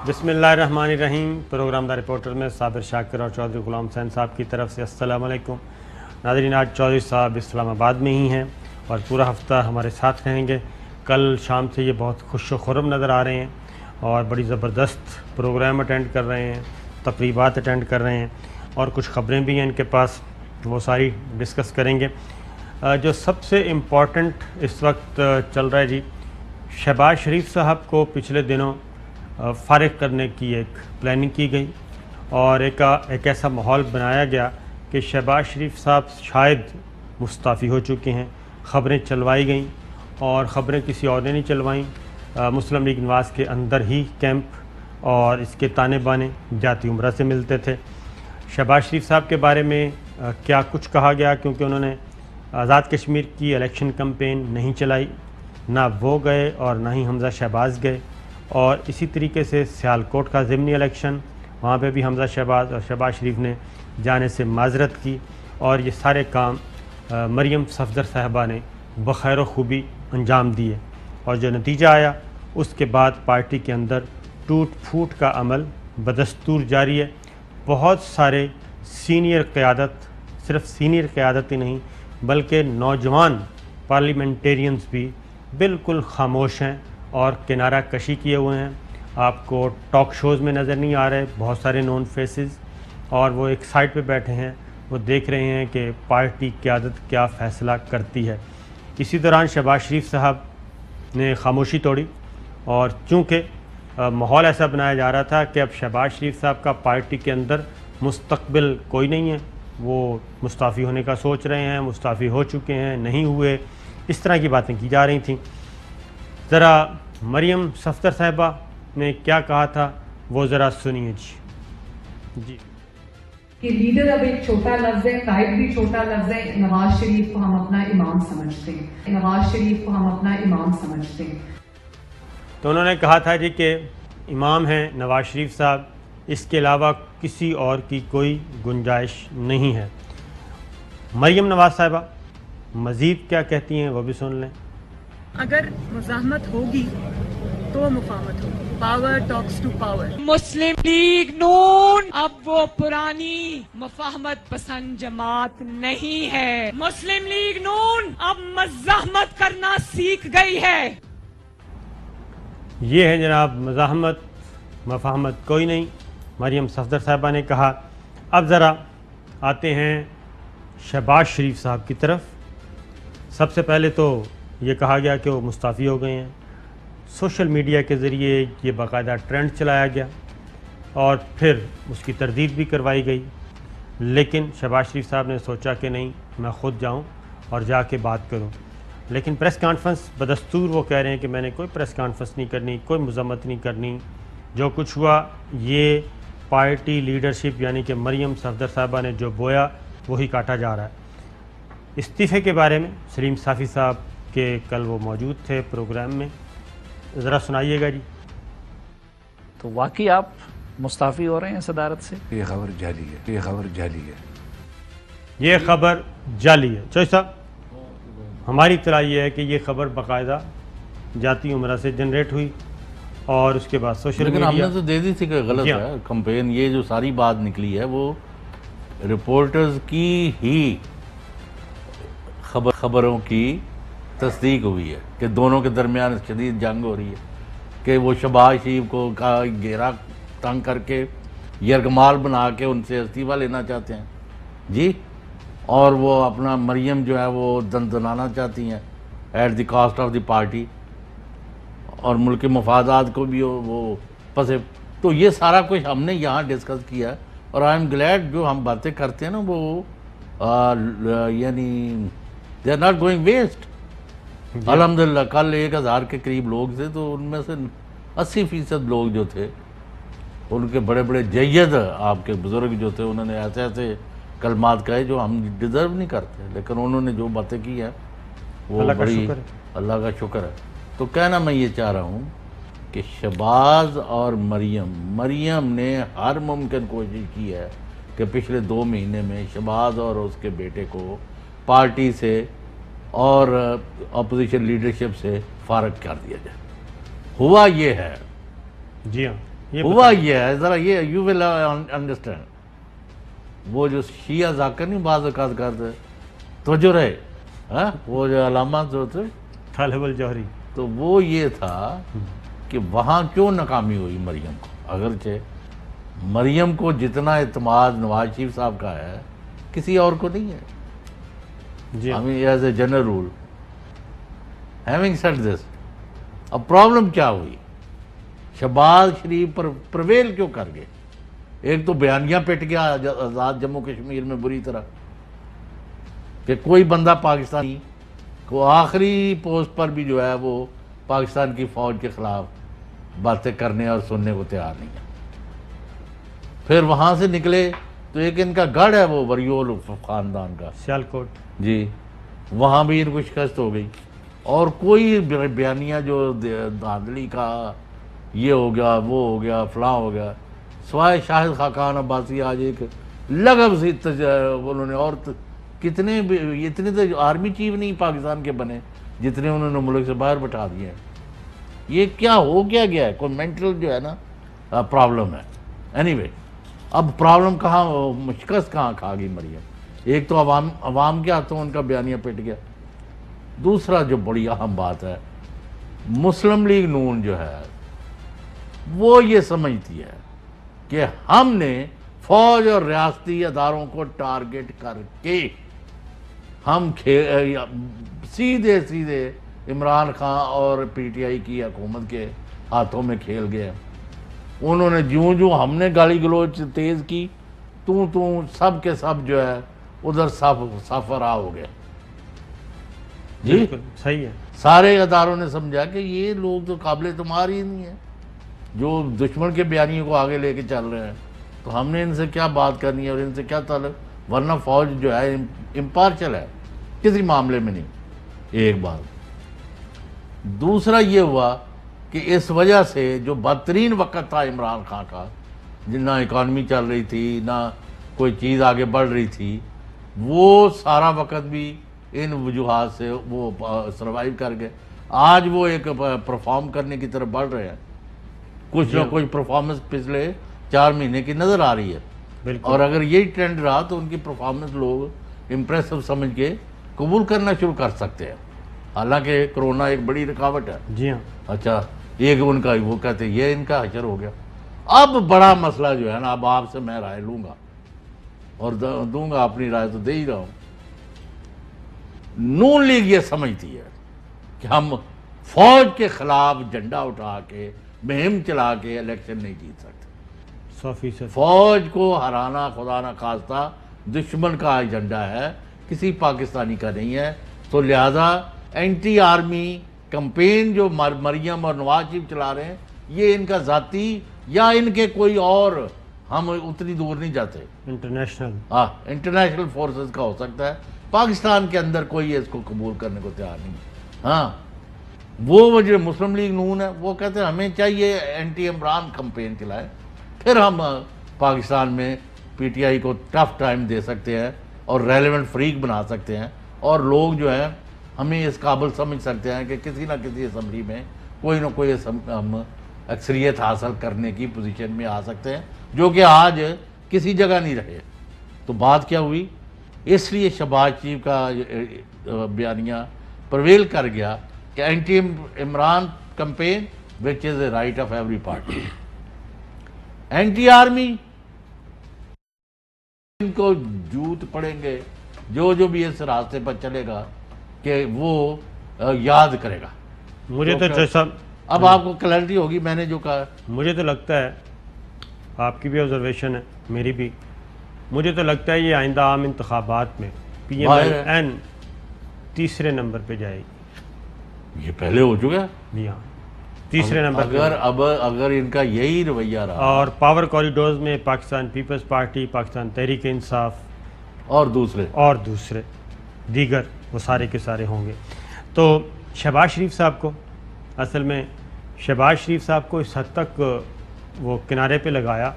بسم اللہ الرحمن الرحیم۔ پروگرام دا رپورٹر میں صابر شاکر اور چودھری غلام حسین صاحب کی طرف سے السلام علیکم ناظرین۔ آج چودھری صاحب اسلام آباد میں ہی ہیں اور پورا ہفتہ ہمارے ساتھ رہیں گے۔ کل شام سے یہ بہت خوش و خرم نظر آ رہے ہیں اور بڑی زبردست پروگرام اٹینڈ کر رہے ہیں، تقریبات اٹینڈ کر رہے ہیں اور کچھ خبریں بھی ہیں ان کے پاس، وہ ساری ڈسکس کریں گے۔ جو سب سے امپورٹنٹ اس وقت چل رہا ہے جی، شہباز شریف صاحب کو پچھلے دنوں فارغ کرنے کی ایک پلاننگ کی گئی اور ایک ایسا ماحول بنایا گیا کہ شہباز شریف صاحب شاید مستعفی ہو چکے ہیں۔ خبریں چلوائی گئیں اور خبریں کسی اور نے نہیں چلوائیں، مسلم لیگ نواز کے اندر ہی کیمپ اور اس کے تانے بانے جاتی عمرہ سے ملتے تھے۔ شہباز شریف صاحب کے بارے میں کیا کچھ کہا گیا، کیونکہ انہوں نے آزاد کشمیر کی الیکشن کمپین نہیں چلائی، نہ وہ گئے اور نہ ہی حمزہ شہباز گئے، اور اسی طریقے سے سیالکوٹ کا ضمنی الیکشن، وہاں پہ بھی حمزہ شہباز اور شہباز شریف نے جانے سے معذرت کی، اور یہ سارے کام مریم صفدر صاحبہ نے بخیر و خوبی انجام دیے، اور جو نتیجہ آیا اس کے بعد پارٹی کے اندر ٹوٹ پھوٹ کا عمل بدستور جاری ہے۔ بہت سارے سینئر قیادت، صرف سینئر قیادت ہی نہیں بلکہ نوجوان پارلیمنٹیرینز بھی بالکل خاموش ہیں اور کنارہ کشی کیے ہوئے ہیں۔ آپ کو ٹاک شوز میں نظر نہیں آ رہے بہت سارے نون فیسز، اور وہ ایک سائڈ پہ بیٹھے ہیں، وہ دیکھ رہے ہیں کہ پارٹی قیادت کیا فیصلہ کرتی ہے۔ اسی دوران شہباز شریف صاحب نے خاموشی توڑی، اور چونکہ ماحول ایسا بنایا جا رہا تھا کہ اب شہباز شریف صاحب کا پارٹی کے اندر مستقبل کوئی نہیں ہے، وہ مستعفی ہونے کا سوچ رہے ہیں، مستعفی ہو چکے ہیں، نہیں ہوئے، اس طرح کی باتیں کی جا رہی تھیں۔ ذرا مریم صفدر صاحبہ نے کیا کہا تھا وہ ذرا سنیے جی۔ کہ لیڈر اب ایک چھوٹا لفظ ہے، قائد بھی چھوٹا لفظ ہے۔ نواز شریف کو ہم اپنا امام سمجھتے ہیں، نواز شریف کو ہم اپنا امام سمجھتے ہیں۔ تو انہوں نے کہا تھا جی کہ امام ہیں نواز شریف صاحب، اس کے علاوہ کسی اور کی کوئی گنجائش نہیں ہے۔ مریم نواز صاحبہ مزید کیا کہتی ہیں وہ بھی سن لیں۔ اگر مزاحمت ہوگی تو مفاہمت ہوگی۔ Power talks to power. Muslim League نون اب وہ پرانی مفاہمت پسند جماعت نہیں ہے۔ مسلم لیگ نون اب مزاحمت کرنا سیکھ گئی ہے۔ یہ ہے جناب، مزاحمت مفاہمت کوئی نہیں، مریم صفدر صاحبہ نے کہا۔ اب ذرا آتے ہیں شہباز شریف صاحب کی طرف۔ سب سے پہلے تو یہ کہا گیا کہ وہ مستعفی ہو گئے ہیں، سوشل میڈیا کے ذریعے یہ باقاعدہ ٹرینڈ چلایا گیا اور پھر اس کی تردید بھی کروائی گئی، لیکن شہباز شریف صاحب نے سوچا کہ نہیں، میں خود جاؤں اور جا کے بات کروں۔ لیکن پریس کانفرنس بدستور وہ کہہ رہے ہیں کہ میں نے کوئی پریس کانفرنس نہیں کرنی، کوئی مذمت نہیں کرنی، جو کچھ ہوا یہ پارٹی لیڈرشپ یعنی کہ مریم صفدر صاحبہ نے جو بویا وہی کاٹا جا رہا ہے۔ استعفے کے بارے میں سلیم صافی صاحب کے کل وہ موجود تھے پروگرام میں، ذرا سنائیے گا جی۔ تو واقعی آپ مستعفی ہو رہے ہیں صدارت سے؟ یہ خبر جعلی ہے، یہ خبر جعلی ہے، یہ خبر جعلی ہے چوہدری صاحب۔ ہماری اطلاع یہ ہے کہ یہ خبر باقاعدہ جاتی عمرہ سے جنریٹ ہوئی اور اس کے بعد سوشل لیکن ہم میڈیا، نے تو دے دی تھی کہ غلط جی ہاں، ہے کمپین۔ یہ جو ساری بات نکلی ہے وہ رپورٹرز کی ہی خبروں کی تصدیق ہوئی ہے کہ دونوں کے درمیان شدید جنگ ہو رہی ہے، کہ وہ شہباز شریف کو گھیرا تنگ کر کے یرغمال بنا کے ان سے استعفیٰ لینا چاہتے ہیں جی، اور وہ اپنا مریم جو ہے وہ دندنانا چاہتی ہیں at the cost of the party, اور ملک کے مفادات کو بھی وہ پسے۔ تو یہ سارا کچھ ہم نے یہاں ڈسکس کیا، اور آئی ایم گلیڈ جو ہم باتیں کرتے ہیں نا وہ یعنی they are not going waste. الحمدللہ کل 1000 کے قریب لوگ تھے، تو ان میں سے 80% لوگ جو تھے ان کے بڑے بڑے جید آپ کے بزرگ جو تھے، انہوں نے ایسے ایسے کلمات کہے جو ہم ڈیزرو نہیں کرتے، لیکن انہوں نے جو باتیں کی ہیں وہ بڑی اللہ کا شکر ہے۔ تو کہنا میں یہ چاہ رہا ہوں کہ شہباز اور مریم نے ہر ممکن کوشش کی ہے کہ پچھلے 2 مہینے میں شہباز اور اس کے بیٹے کو پارٹی سے اور اپوزیشن لیڈرشپ سے فارغ کر دیا جائے۔ ہوا یہ ہے جی ہاں ہوا یہ ہے ذرا یہ یو ول انڈرسٹینڈ. وہ جو شیعہ ذاکر نہیں بعض اوقات کرتے توجہ رہے وہ جو علامہ جو تھے طالب الجوہری، تو وہ یہ تھا کہ وہاں کیوں ناکامی ہوئی مریم کو. اگرچہ مریم کو جتنا اعتماد نواز شریف صاحب کا ہے کسی اور کو نہیں ہے. جی I mean, as a general rule. Having said this, اب پرابلم کیا ہوئی؟ شہباز شریف پر پرویل کیوں کر گئے؟ ایک تو بیانیہ پٹ گیا آزاد جموں کشمیر میں بری طرح کہ کوئی بندہ پاکستانی کو آخری پوسٹ پر بھی جو ہے وہ پاکستان کی فوج کے خلاف باتیں کرنے اور سننے کو تیار نہیں ہے. پھر وہاں سے نکلے تو ایک ان کا گڑھ ہے وہ وریول خاندان کا سیالکوٹ، جی، وہاں بھی ان کو شکست ہو گئی. اور کوئی بیانیہ جو دھاندلی کا یہ ہو گیا وہ ہو گیا فلاں ہو گیا، سوائے شاہد خاقان عباسی آج ایک لغو سی انہوں نے، اور کتنے اتنے تو آرمی چیف نہیں پاکستان کے بنے جتنے انہوں نے ملک سے باہر بٹھا دیے ہیں. یہ کیا ہو کیا گیا ہے؟ کوئی مینٹل جو ہے نا پرابلم ہے. اینی وے اب پرابلم کہاں، شکست کہاں کھا گئی مریم؟ ایک تو عوام کے ہاتھوں ان کا بیانیہ پٹ گیا. دوسرا جو بڑی اہم بات ہے، مسلم لیگ نون جو ہے وہ یہ سمجھتی ہے کہ ہم نے فوج اور ریاستی اداروں کو ٹارگٹ کر کے ہم سیدھے عمران خان اور پی ٹی آئی کی حکومت کے ہاتھوں میں کھیل گئے. انہوں نے جو ہم نے گالی گلوچ تیز کی تو سب کے سب جو ہے ادھر صف راہ ہو گئے. جی بالکل صحیح ہے. سارے اداروں نے سمجھا کہ یہ لوگ تو قابل اعتماد ہی نہیں ہیں، جو دشمن کے بیانیوں کو آگے لے کے چل رہے ہیں، تو ہم نے ان سے کیا بات کرنی ہے اور ان سے کیا تعلق، ورنہ فوج جو ہے امپارشل ہے کسی معاملے میں نہیں. ایک بات. دوسرا یہ ہوا کہ اس وجہ سے جو بدترین وقت تھا عمران خان کا، نہ اکانومی چل رہی تھی نہ کوئی چیز آگے بڑھ رہی تھی، وہ سارا وقت بھی ان وجوہات سے وہ سروائیو کر گئے. آج وہ ایک پرفارم کرنے کی طرف بڑھ رہے ہیں. کچھ نہ کچھ پرفارمنس پچھلے 4 مہینے کی نظر آ رہی ہے. بالکل. اور اگر یہی ٹرینڈ رہا تو ان کی پرفارمنس لوگ امپریسو سمجھ کے قبول کرنا شروع کر سکتے ہیں. حالانکہ کرونا ایک بڑی رکاوٹ ہے. جی ہاں. اچھا ایک ان کا وہ کہتے ہیں یہ ان کا حشر ہو گیا. اب بڑا مسئلہ جو ہے نا، اب آپ سے میں رائے لوں گا اور دوں گا، اپنی رائے تو دے ہی رہا ہوں. نون لیگ یہ سمجھتی ہے کہ ہم فوج کے خلاف جھنڈا اٹھا کے مہم چلا کے الیکشن نہیں جیت سکتے. 100%. فوج کو ہرانا خدا نہ خواستہ دشمن کا ایجنڈا ہے، کسی پاکستانی کا نہیں ہے. تو لہذا اینٹی آرمی کمپین جو مریم اور نواز شریف چلا رہے ہیں، یہ ان کا ذاتی یا ان کے کوئی اور، ہم اتنی دور نہیں جاتے، انٹرنیشنل فورسز کا ہو سکتا ہے. پاکستان کے اندر کوئی اس کو قبول کرنے کو تیار نہیں. ہاں وہ جو مسلم لیگ نون ہے وہ کہتے ہیں ہمیں چاہیے اینٹی عمران کمپین چلائے، پھر ہم پاکستان میں پی ٹی آئی کو ٹف ٹائم دے سکتے ہیں اور ریلیونٹ فریق بنا سکتے ہیں، اور لوگ جو ہیں ہمیں اس قابل سمجھ سکتے ہیں کہ کسی نہ کسی اسمبلی میں کوئی نہ کوئی ہم اکثریت حاصل کرنے کی پوزیشن میں آ سکتے ہیں، جو کہ آج کسی جگہ نہیں رہے. تو بات کیا ہوئی؟ اس لیے شہباز شریف کا بیانیہ پرویل کر گیا کہ anti Imran campaign which is a right of every party. Anti army ان کو جوت پڑیں گے، جو بھی اس راستے پر چلے گا کہ وہ یاد کرے گا. مجھے تو جیسا اب آپ کو کلیئرٹی ہوگی میں نے جو کہا. مجھے تو لگتا ہے، آپ کی بھی آبزرویشن ہے میری بھی، مجھے تو لگتا ہے یہ آئندہ عام انتخابات میں پی ایم ایل این تیسرے نمبر پہ جائے گی. یہ پہلے ہو چکا ہے. جی ہاں، تیسرے نمبر پہ. اگر ان کا یہی رویہ رہا اور پاور کوریڈورز میں پاکستان پیپلز پارٹی، پاکستان تحریک انصاف اور دوسرے دیگر وہ سارے کے سارے ہوں گے. تو شہباز شریف صاحب کو، اصل میں شہباز شریف صاحب کو اس حد تک وہ کنارے پہ لگایا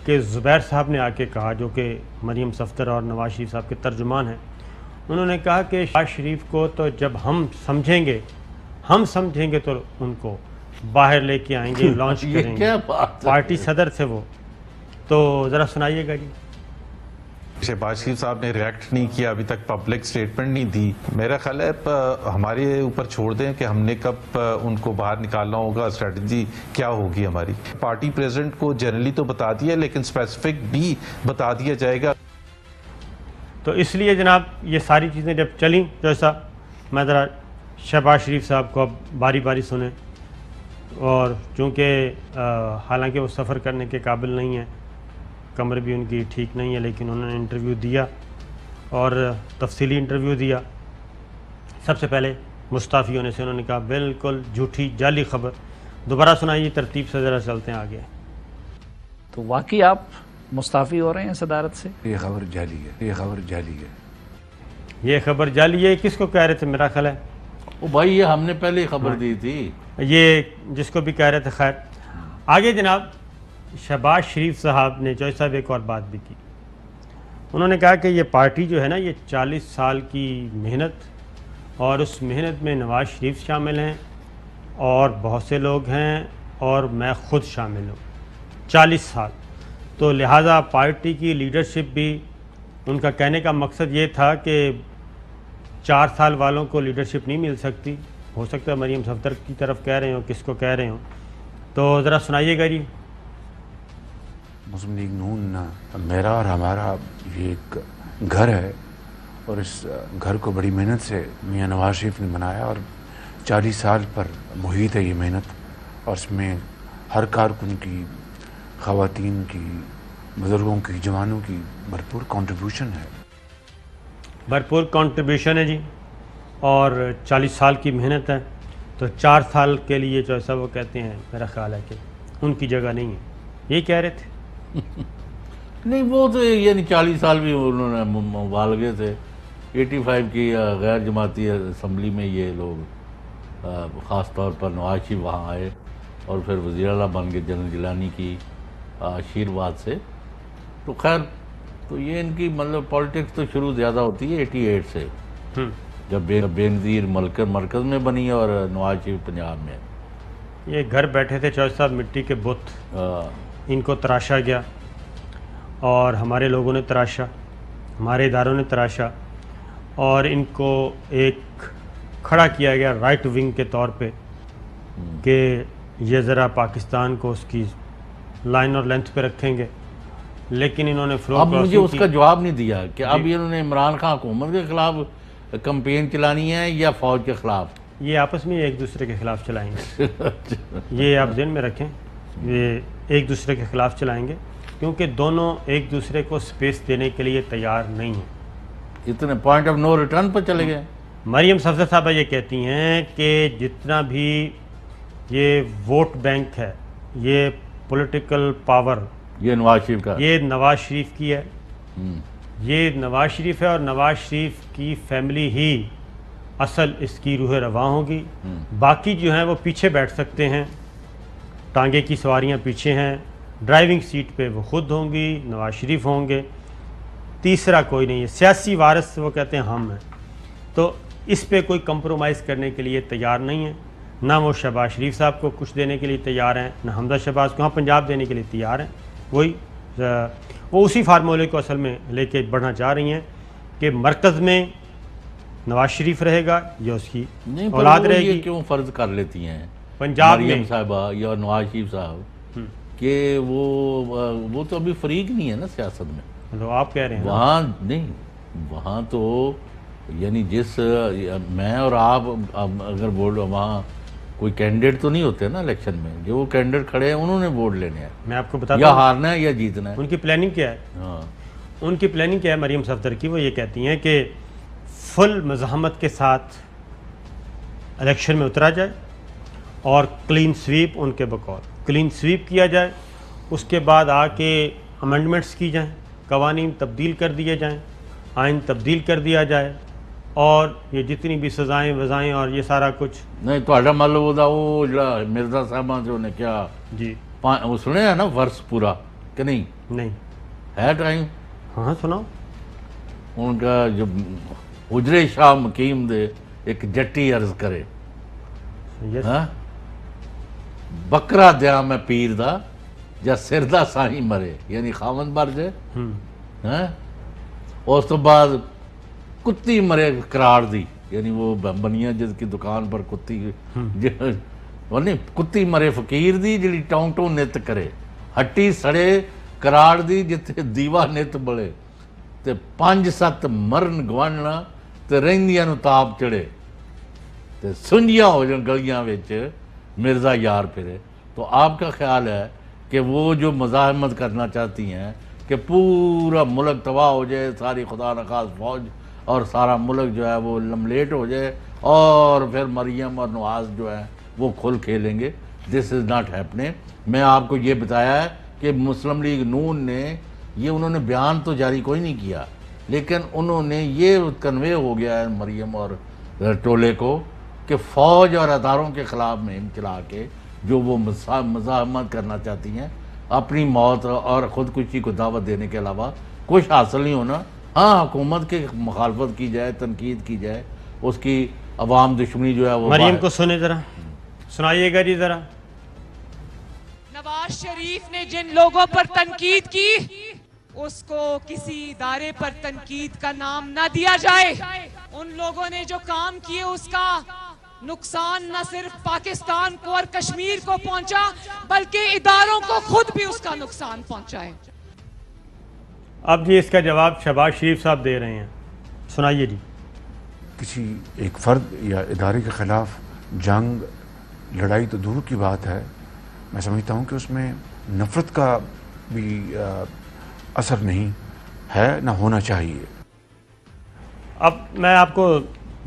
کہ زبیر صاحب نے آ کے کہا، جو کہ مریم صفدر اور نواز شریف صاحب کے ترجمان ہیں، انہوں نے کہا کہ شہباز شریف کو تو جب ہم سمجھیں گے تو ان کو باہر لے کے آئیں گے، لانچ یہ کریں گے. کیا بات ہے؟ پارٹی صدر تھے وہ. تو ذرا سنائیے گا جی. شہباز شریف صاحب نے ریئیکٹ نہیں کیا ابھی تک، پبلک سٹیٹمنٹ نہیں دی. میرا خیال ہے ہمارے اوپر چھوڑ دیں کہ ہم نے کب ان کو باہر نکالنا ہوگا، اسٹریٹجی کیا ہوگی ہماری. پارٹی پریزیڈنٹ کو جنرلی تو بتا دیا لیکن اسپیسیفک بھی بتا دیا جائے گا. تو اس لیے جناب یہ ساری چیزیں جب چلیں جیسا میں ذرا شہباز شریف صاحب کو اب باری باری سنیں. اور چونکہ حالانکہ وہ سفر کرنے کے قابل نہیں ہیں، کمر بھی ان کی ٹھیک نہیں ہے، لیکن انہوں نے انٹرویو دیا اور تفصیلی انٹرویو دیا. سب سے پہلے مستعفی ہونے سے انہوں نے کہا بالکل جھوٹی جعلی خبر. دوبارہ سنائیے ترتیب سے، ذرا چلتے ہیں آگے. تو واقعی آپ مستعفی ہو رہے ہیں صدارت سے؟ یہ خبر جعلی ہے، یہ خبر جعلی ہے. یہ خبر جعلی ہے، کس کو کہہ رہے تھے؟ میرا خیال ہے وہ بھائی یہ ہم نے پہلے ہی خبر دی تھی. یہ جس کو بھی کہہ رہے تھے. خیر آگے جناب شہباز شریف صاحب نے جوئی صاحب ایک اور بات بھی کی. انہوں نے کہا کہ یہ پارٹی جو ہے نا، یہ 40 سال کی محنت، اور اس محنت میں نواز شریف شامل ہیں اور بہت سے لوگ ہیں اور میں خود شامل ہوں. 40 سال تو لہٰذا پارٹی کی لیڈرشپ بھی، ان کا کہنے کا مقصد یہ تھا کہ 4 سال والوں کو لیڈرشپ نہیں مل سکتی. ہو سکتا ہے مریم صفدر کی طرف کہہ رہے ہوں، کس کو کہہ رہے ہوں. تو ذرا سنائیے گا جی. مسلم لیگ نون میرا اور ہمارا یہ ایک گھر ہے، اور اس گھر کو بڑی محنت سے میاں نواز شریف نے بنایا، اور 40 سال پر محیط ہے یہ محنت، اور اس میں ہر کارکن کی، خواتین کی، بزرگوں کی، جوانوں کی بھرپور کنٹریبیوشن ہے. بھرپور کنٹریبیوشن ہے جی، اور 40 سال کی محنت ہے. تو 4 سال کے لیے جو ایسا وہ کہتے ہیں، میرا خیال ہے کہ ان کی جگہ نہیں ہے. یہی کہہ رہے تھے. نہیں وہ تو یعنی 40 سال بھی انہوں نے مبالغے تھے. 85 کی غیر جماعتی اسمبلی میں یہ لوگ خاص طور پر نواز شریف وہاں آئے اور پھر وزیر اعلیٰ بن گئے جنرل جیلانی کی آشیرواد سے. تو خیر تو یہ ان کی مطلب پالیٹکس تو شروع زیادہ ہوتی ہے 88 سے، جب بینظیر مرکز میں بنی اور نواز شریف پنجاب میں. یہ گھر بیٹھے تھے چوہدری صاحب، مٹی کے بت ان کو تراشا گیا، اور ہمارے لوگوں نے تراشا، ہمارے اداروں نے تراشا، اور ان کو ایک کھڑا کیا گیا رائٹ ونگ کے طور پہ کہ یہ ذرا پاکستان کو اس کی لائن اور لینتھ پہ رکھیں گے. لیکن انہوں نے اب مجھے اس کا جواب نہیں دیا کہ اب انہوں نے عمران خان حکومت کے خلاف کمپین چلانی ہے یا فوج کے خلاف. یہ آپس میں ایک دوسرے کے خلاف چلائیں گے. یہ آپ ذہن میں رکھیں، یہ ایک دوسرے کے خلاف چلائیں گے، کیونکہ دونوں ایک دوسرے کو سپیس دینے کے لیے تیار نہیں ہیں. اتنے پوائنٹ آف نو ریٹرن پر چلے گئے. مریم صفدر صاحبہ یہ کہتی ہیں کہ جتنا بھی یہ ووٹ بینک ہے، یہ پولیٹیکل پاور، یہ نواز شریف کا، یہ نواز شریف کی ہے. یہ نواز شریف ہے، اور نواز شریف کی فیملی ہی اصل اس کی روح رواں ہوگی. باقی جو ہیں وہ پیچھے بیٹھ سکتے ہیں، ٹانگے کی سواریاں پیچھے ہیں، ڈرائیونگ سیٹ پہ وہ خود ہوں گی، نواز شریف ہوں گے، تیسرا کوئی نہیں ہے. سیاسی وارث وہ کہتے ہیں ہم ہیں. تو اس پہ کوئی کمپرومائز کرنے کے لیے تیار نہیں ہے. نہ وہ شہباز شریف صاحب کو کچھ دینے کے لیے تیار ہیں، نہ حمزہ شہباز کو. ہاں پنجاب دینے کے لیے تیار ہیں. وہ اسی فارمولے کو اصل میں لے کے بڑھنا چاہ رہی ہیں کہ مرکز میں نواز شریف رہے گا یا اس کی اولاد رہے گی. کیوں فرض کر لیتی ہیں پنجاب مریم میں صاحبہ یا نواز شریف صاحب کہ وہ تو ابھی فریق نہیں ہے نا سیاست میں. تو آپ کہہ رہے ہیں وہاں نہیں، وہاں تو یعنی جس میں اور آپ اگر بول وہاں کوئی کینڈیڈیٹ تو نہیں ہوتے نا الیکشن میں. جو کینڈیڈیٹ کھڑے ہیں انہوں نے ووٹ لینے ہیں، میں آپ کو بتاتا یا ہوں ہارنا ہے یا جیتنا ہے. ان کی پلاننگ کیا ہے. ہاں ان کی پلاننگ کیا ہے مریم صفدر کی؟ وہ یہ کہتی ہیں کہ فل مزاحمت کے ساتھ الیکشن میں اترا جائے اور کلین سویپ، ان کے بقول کلین سویپ کیا جائے. اس کے بعد آ کے امینڈمنٹس کی جائیں، قوانین تبدیل کر دیے جائیں، آئین تبدیل کر دیا جائے، اور یہ جتنی بھی سزائیں وزائیں اور یہ سارا کچھ. نہیں تو معلوم ہوتا وہ جڑا مرزا صاحبہ جو نے کیا جی وہ سنے ہیں نا ورس پورا کہ نہیں نہیں ہے ٹائم. ہاں سناؤ. ان کا جو اجرے شاہ مقیم دے ایک جٹی عرض کرے. یس ہاں بکرا دیا میں پیر دا یا سردہ سائی مرے، یعنی خاوند مر جائے اور اس تو بعد کتی مرے قرار دی، یعنی وہ بنیا جس کی دکان پر کتی نہیں، کتی مرے فقیر دی جڑی ٹاؤں ٹاؤں نت کرے، ہٹی سڑے قرار دی جتے دیوا نت بڑے، تے 5-7 مرن گواننا تے رہندیاں نو تاپ چڑھے، تے سنجیاں ہو جائیں گلیاں وچ مرزا یار پھرے۔ تو آپ کا خیال ہے کہ وہ جو مزاحمت کرنا چاہتی ہیں کہ پورا ملک تباہ ہو جائے، ساری خدا نخواست فوج اور سارا ملک جو ہے وہ لملیٹ ہو جائے اور پھر مریم اور نواز جو ہے وہ کھل کھیلیں گے، دس از ناٹ ہیپننگ۔ میں آپ کو یہ بتایا ہے کہ مسلم لیگ نون نے یہ انہوں نے بیان تو جاری کوئی نہیں کیا، لیکن انہوں نے یہ کنوے ہو گیا ہے مریم اور ٹولے کو کہ فوج اور اداروں کے خلاف مہم چلا کے جو وہ مزاحمت کرنا چاہتی ہیں، اپنی موت اور خودکشی کو دعوت دینے کے علاوہ کچھ حاصل نہیں ہونا۔ ہاں حکومت کی مخالفت کی جائے، تنقید کی جائے، اس کی عوام دشمنی جو ہے وہ مریم کو سنے ذرا، سنائیے گا جی ذرا۔ نواز شریف نے جن لوگوں پر تنقید کی اس کو کسی ادارے پر تنقید کا نام نہ دیا جائے۔ ان لوگوں نے جو کام کیے اس کا نقصان نہ صرف پاکستان کو اور کشمیر کو پہنچا بلکہ اداروں کو خود بھی اس کا نقصان پہنچا ہے۔ اب جی اس کا جواب شہباز شریف صاحب دے رہے ہیں، سنائیے جی۔ کسی ایک فرد یا ادارے کے خلاف جنگ لڑائی تو دور کی بات ہے، میں سمجھتا ہوں کہ اس میں نفرت کا بھی اثر نہیں ہے، نہ ہونا چاہیے۔ اب میں آپ کو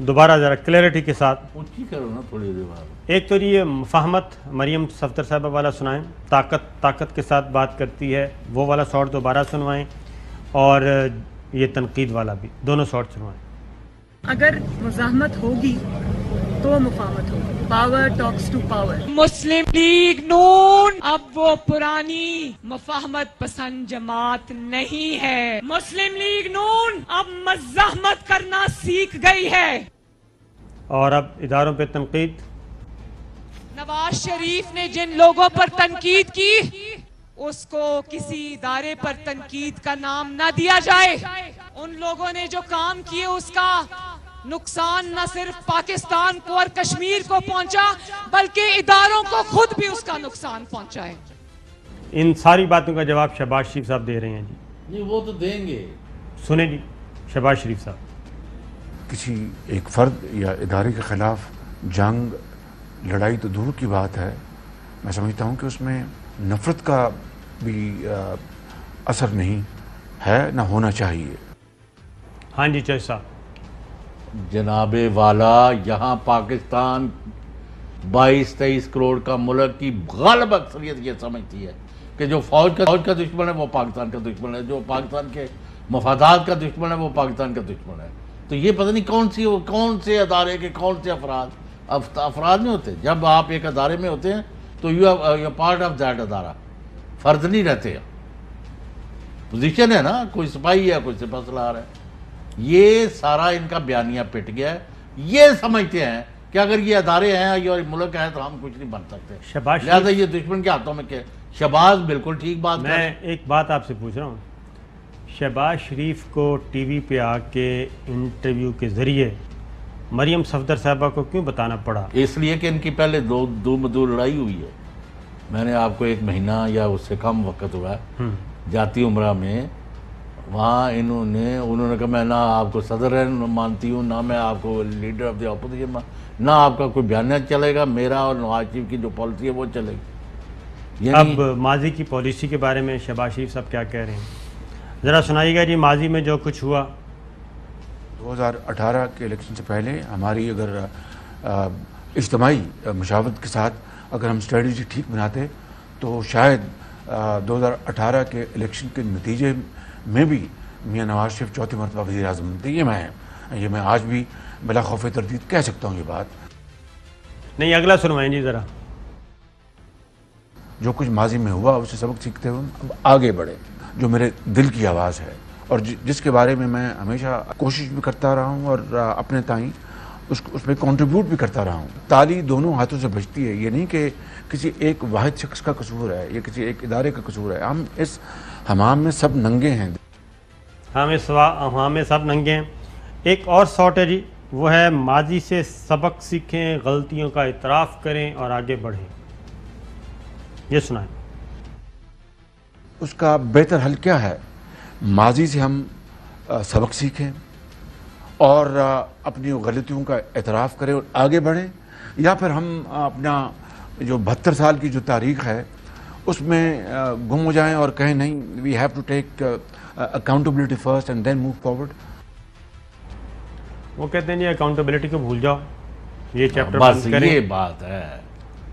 دوبارہ ذرا کلیئرٹی کے ساتھ اونچی کرو نا تھوڑی دیر بعد۔ ایک تو یہ مفاہمت مریم صفدر صاحبہ والا سنائیں، طاقت کے ساتھ بات کرتی ہے وہ والا شاٹ دوبارہ سنوائیں، اور یہ تنقید والا بھی، دونوں شاٹ سنوائیں۔ اگر مزاحمت ہوگی تو مفاہمت ہوگی، power talks to power. Muslim League نون اب وہ پرانی مفاہمت پسند جماعت نہیں ہے۔ مسلم لیگ نون اب مزاحمت کرنا سیکھ گئی ہے۔ اور اب اداروں پہ تنقید، نواز شریف نے جن لوگوں پر تنقید کی اس کو کسی ادارے پر تنقید کا نام نہ دیا جائے۔ ان لوگوں نے جو کام کیے اس کا نقصان نہ صرف پاکستان کو اور کشمیر کو پہنچا بلکہ اداروں کو خود بھی اس کا نقصان پہنچا ہے۔ ان ساری باتوں کا جواب شہباز شریف صاحب دے رہے ہیں جی، نہیں وہ تو دیں گے، سنیں جی شہباز شریف صاحب۔ کسی ایک فرد یا ادارے کے خلاف جنگ لڑائی تو دور کی بات ہے، میں سمجھتا ہوں کہ اس میں نفرت کا بھی اثر نہیں ہے، نہ ہونا چاہیے۔ ہاں جی چوہدری صاحب۔ جناب والا، یہاں پاکستان 22-23 کروڑ کا ملک کی غالب اکثریت یہ سمجھتی ہے کہ جو فوج کا دشمن ہے وہ پاکستان کا دشمن ہے، جو پاکستان کے مفادات کا دشمن ہے وہ پاکستان کا دشمن ہے۔ تو یہ پتہ نہیں کون سے ادارے کے کون سے افراد نہیں ہوتے۔ جب آپ ایک ادارے میں ہوتے ہیں تو you are part of that ادارہ، فرد نہیں رہتے، پوزیشن ہے نا، کوئی سپاہی ہے، کوئی سپہ سالار ہے۔ یہ سارا ان کا بیانیہ پٹ گیا ہے، یہ سمجھتے ہیں کہ اگر یہ ادارے ہیں یا ملک ہے تو ہم کچھ نہیں بن سکتے، شہباز لہٰذا یہ دشمن کے ہاتھوں میں کیا۔ شہباز بالکل ٹھیک بات کر رہے ہیں۔ میں ایک بات آپ سے پوچھ رہا ہوں، شہباز شریف کو ٹی وی پہ آ کے انٹرویو کے ذریعے مریم صفدر صاحبہ کو کیوں بتانا پڑا؟ اس لیے کہ ان کی پہلے دو مدور لڑائی ہوئی ہے۔ میں نے آپ کو 1 مہینہ یا اس سے کم وقت ہوا ہے جاتی عمرہ میں، وہاں انہوں نے کہا میں نہ آپ کو صدر مانتی ہوں، نہ میں آپ کو لیڈر آف دی اپوزیشن، نہ آپ کا کوئی بیانیہ چلے گا، میرا اور نواز شریف کی جو پالیسی ہے وہ چلے گی۔ اب ماضی کی پالیسی کے بارے میں شہباز شریف صاحب کیا کہہ رہے ہیں، ذرا سنائیے گا جی۔ ماضی میں جو کچھ ہوا، 2018 کے الیکشن سے پہلے ہماری اگر اجتماعی مشاورت کے ساتھ اگر ہم اسٹریٹجی ٹھیک بناتے تو شاید 2018 کے الیکشن کے نتیجے میں بھی میاں نواز شریف 4تھی مرتبہ وزیر اعظم بنتے۔ یہ میں آج بھی بلا خوف تردید کہہ سکتا ہوں یہ بات۔ نہیں اگلا سنوائیں جی ذرا۔ جو کچھ ماضی میں ہوا اسے سبق سیکھتے ہوئے اب آگے بڑھے، جو میرے دل کی آواز ہے اور جس کے بارے میں ہمیشہ کوشش بھی کرتا رہا ہوں اور اپنے تائیں اس میں کنٹریبیوٹ بھی کرتا رہا ہوں. تالی دونوں ہاتھوں سے بجتی ہے. یہ نہیں کہ کسی ایک واحد شخص کا قصور ہے یا کسی ایک ادارے کا قصور ہے. ہم اس حمام میں سب ننگے ہیں. ہم میں سب ننگے ہیں. ایک اور ساٹ ہے جی، وہ ہے ماضی سے سبق سیکھیں، غلطیوں کا اعتراف کریں اور آگے بڑھیں. یہ سنائیں. اس کا بہتر حل کیا ہے؟ ماضی سے ہم سبق سیکھیں اور اپنی غلطیوں کا اعتراف کریں اور آگے بڑھیں، یا پھر ہم اپنا جو 72 سال کی جو تاریخ ہے اس میں گم ہو جائیں اور کہیں نہیں، we have to take accountability first and then move forward. وہ کہتے ہیں جی اکاؤنٹیبلٹی کو بھول جاؤ، یہ چیپٹر بس بند کریں. یہ بات ہے.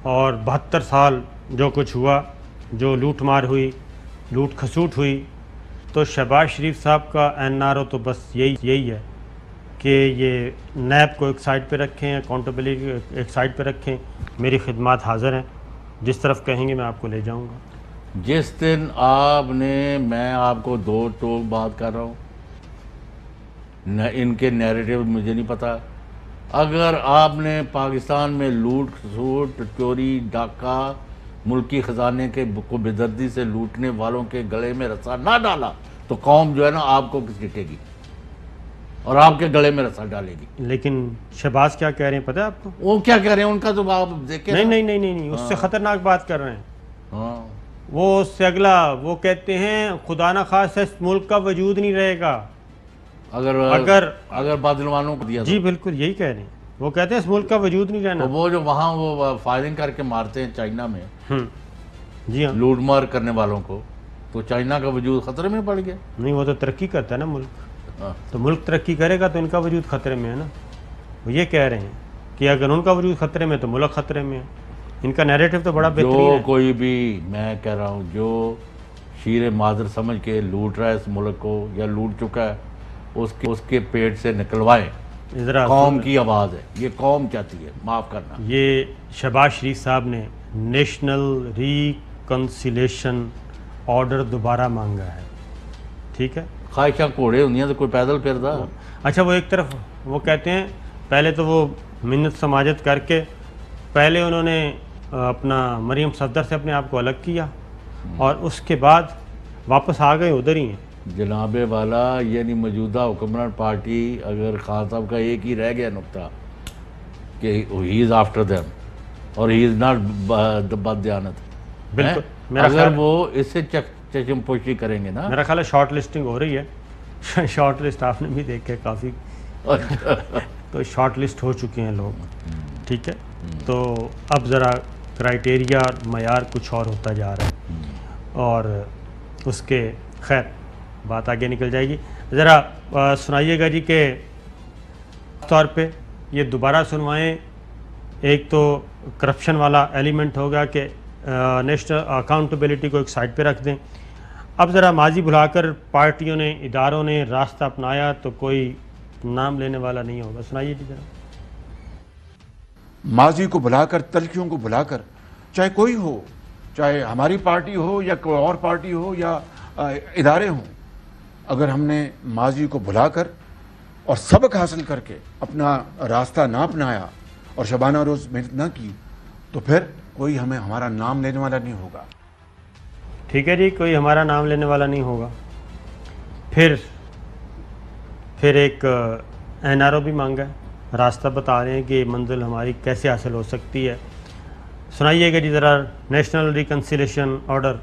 اور 72 سال جو کچھ ہوا، جو لوٹ مار ہوئی، لوٹ کھسوٹ ہوئی، تو شہباز شریف صاحب کا NRO تو بس یہی ہے کہ یہ نیب کو ایک سائڈ پہ رکھیں، اکاؤنٹیبلٹی ایک سائڈ پہ رکھیں. میری خدمات حاضر ہیں، جس طرف کہیں گے میں آپ کو لے جاؤں گا. جس دن میں آپ کو 2 ٹوک بات کر رہا ہوں، ان کے نیریٹو مجھے نہیں پتا. اگر آپ نے پاکستان میں لوٹ کھسوٹ، چوری ڈاکہ، ملکی خزانے کے کو بےدردی سے لوٹنے والوں کے گلے میں رسا نہ ڈالا تو قوم جو ہے نا آپ کو گھسیٹے گی اور آپ کے گلے میں رسا ڈالے گی. لیکن شہباز کیا کہہ رہے ہیں پتہ ہے آپ کو؟ وہ کیا کہہ رہے ہیں ان کا تو آپ دیکھیں. نہیں اس سے خطرناک بات کر رہے ہیں. ہاں وہ اس سے اگلا وہ کہتے ہیں خدا نہ خواستہ اس ملک کا وجود نہیں رہے گا اگر بادلوانوں کو دیا. جی بالکل یہی کہہ رہے ہیں. وہ کہتے ہیں اس ملک کا وجود نہیں رہنا. وہ جو وہاں وہ فائرنگ کر کے مارتے ہیں چائنا میں، جی ہاں، لوٹ مار کرنے والوں کو، تو چائنا کا وجود خطرے میں پڑ گیا. نہیں وہ تو ترقی کرتا ہے نا ملک، تو ملک ترقی کرے گا تو ان کا وجود خطرے میں ہے نا. وہ یہ کہہ رہے ہیں کہ اگر ان کا وجود خطرے میں تو ملک خطرے میں ہے. ان کا نیریٹو تو بڑا بہترین ہے. جو کوئی بھی، میں کہہ رہا ہوں، جو شیر مادر سمجھ کے لوٹ رہا ہے اس ملک کو یا لوٹ چکا ہے، اس کے پیٹ سے نکلوائیں. قوم کی آواز ہے، یہ قوم چاہتی ہے. معاف کرنا. یہ شہباز شریف صاحب نے نیشنل ریکنسیلیشن آرڈر دوبارہ مانگا ہے. ٹھیک ہے، خواہشاں کوڑے ہوں تو کوئی پیدل پھردا. اچھا، وہ ایک طرف وہ کہتے ہیں پہلے تو وہ منت سماجت کر کے پہلے انہوں نے اپنا مریم صفدر سے اپنے آپ کو الگ کیا اور اس کے بعد واپس آ گئے ادھر ہی ہیں. جناب والا، یعنی موجودہ حکمران پارٹی، اگر خان صاحب کا ایک ہی رہ گیا نقطہ کہ ہی از آفٹر دیم اور ہی از ناٹ بد دیانت. بالکل، اگر وہ اس سے چشم پوشی کریں گے نا. میرا خیال ہے شارٹ لسٹنگ ہو رہی ہے. شارٹ لسٹ آپ نے بھی دیکھے کافی، تو شارٹ لسٹ ہو چکے ہیں لوگ. ٹھیک ہے، تو اب ذرا کرائٹیریا اور معیار کچھ اور ہوتا جا رہا ہے اور اس کے خیر بات آگے نکل جائے گی. ذرا سنائیے گا جی کہ طور پہ یہ دوبارہ سنوائیں. ایک تو کرپشن والا ایلیمنٹ ہوگا کہ نیشنل اکاؤنٹیبلٹی کو ایک سائڈ پہ رکھ دیں. اب ذرا ماضی بھلا کر پارٹیوں نے، اداروں نے راستہ اپنایا تو کوئی نام لینے والا نہیں ہوگا. سنائیے جی ذرا. ماضی کو بھلا کر، تلخیوں کو بھلا کر، چاہے کوئی ہو، چاہے ہماری پارٹی ہو یا کوئی اور پارٹی ہو یا ادارے ہوں، اگر ہم نے ماضی کو بھلا کر اور سبق حاصل کر کے اپنا راستہ نہ اپنایا اور شبانہ روز محنت نہ کی تو پھر کوئی ہمارا نام لینے والا نہیں ہوگا. ٹھیک ہے جی، کوئی ہمارا نام لینے والا نہیں ہوگا. پھر ایک NRO بھی مانگا ہے، راستہ بتا رہے ہیں کہ منزل ہماری کیسے حاصل ہو سکتی ہے. سنائیے گا جی ذرا نیشنل ریکنسیلیشن آرڈر.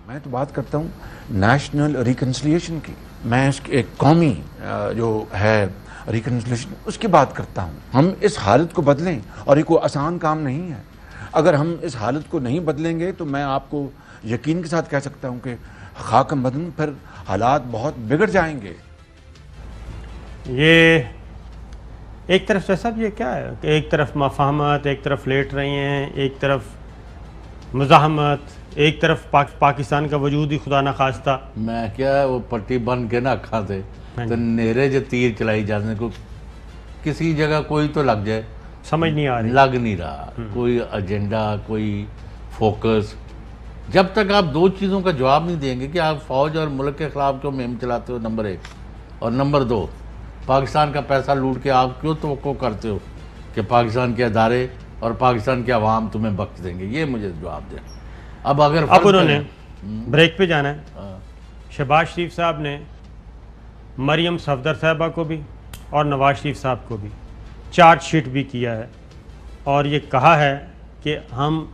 میں تو بات کرتا ہوں نیشنل ریکنسیلیشن کی. میں اس ایک قومی جو ہے ریکنسیلیشن اس کی بات کرتا ہوں. ہم اس حالت کو بدلیں، اور یہ کوئی آسان کام نہیں ہے. اگر ہم اس حالت کو نہیں بدلیں گے تو میں آپ کو یقین کے ساتھ کہہ سکتا ہوں کہ خاک مدن پھر حالات بہت بگڑ جائیں گے. یہ ایک طرف سے سب یہ کیا ہے کہ ایک طرف مفاہمت، ایک طرف لیٹ رہی ہیں، ایک طرف مزاحمت، ایک طرف پاکستان کا وجود ہی خدا نہ خواستہ. میں کیا وہ پٹی بن کے نا اکھاں سے تو نیرے جو تیر چلائی جانے کو کسی جگہ کوئی تو لگ جائے، سمجھ نہیں آ رہی، لگ نہیں رہا. کوئی ایجنڈا، کوئی فوکس. جب تک آپ 2 چیزوں کا جواب نہیں دیں گے کہ آپ فوج اور ملک کے خلاف کیوں مہم چلاتے ہو، نمبر 1، اور نمبر 2 پاکستان کا پیسہ لوٹ کے آپ کیوں توقع کرتے ہو کہ پاکستان کے ادارے اور پاکستان کے عوام تمہیں بخش دیں گے؟ یہ مجھے جواب دیں. اب اگر اب انہوں نے بریک پہ جانا ہے. شہباز شریف صاحب نے مریم صفدر صاحبہ کو بھی اور نواز شریف صاحب کو بھی چارج شیٹ بھی کیا ہے اور یہ کہا ہے کہ ہم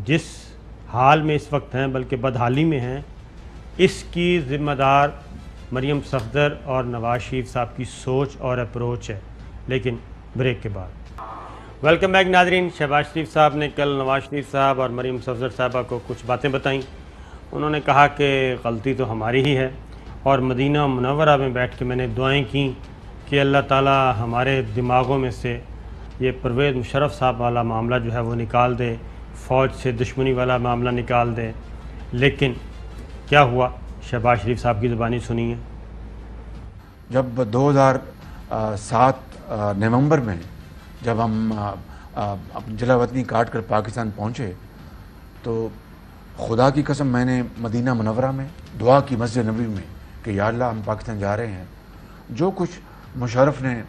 جس حال میں اس وقت ہیں بلکہ بدحالی میں ہیں اس کی ذمہ دار مریم صفدر اور نواز شریف صاحب کی سوچ اور اپروچ ہے. لیکن بریک کے بعد ویلکم بیک ناظرین. شہباز شریف صاحب نے کل نواز شریف صاحب اور مریم صفدر صاحبہ کو کچھ باتیں بتائیں. انہوں نے کہا کہ غلطی تو ہماری ہی ہے اور مدینہ منورہ میں بیٹھ کے میں نے دعائیں کیں کہ اللہ تعالی ہمارے دماغوں میں سے یہ پرویز مشرف صاحب والا معاملہ جو ہے وہ نکال دے, فوج سے دشمنی والا معاملہ نکال دے. لیکن کیا ہوا؟ شہباز شریف صاحب کی زبانی سنیے. جب 2007 نومبر میں جب ہم اپنی جلا وطنی کاٹ کر پاکستان پہنچے تو خدا کی قسم میں نے مدینہ منورہ میں دعا کی, مسجد نبوی میں, کہ یا اللہ ہم پاکستان جا رہے ہیں, جو کچھ مشرف نے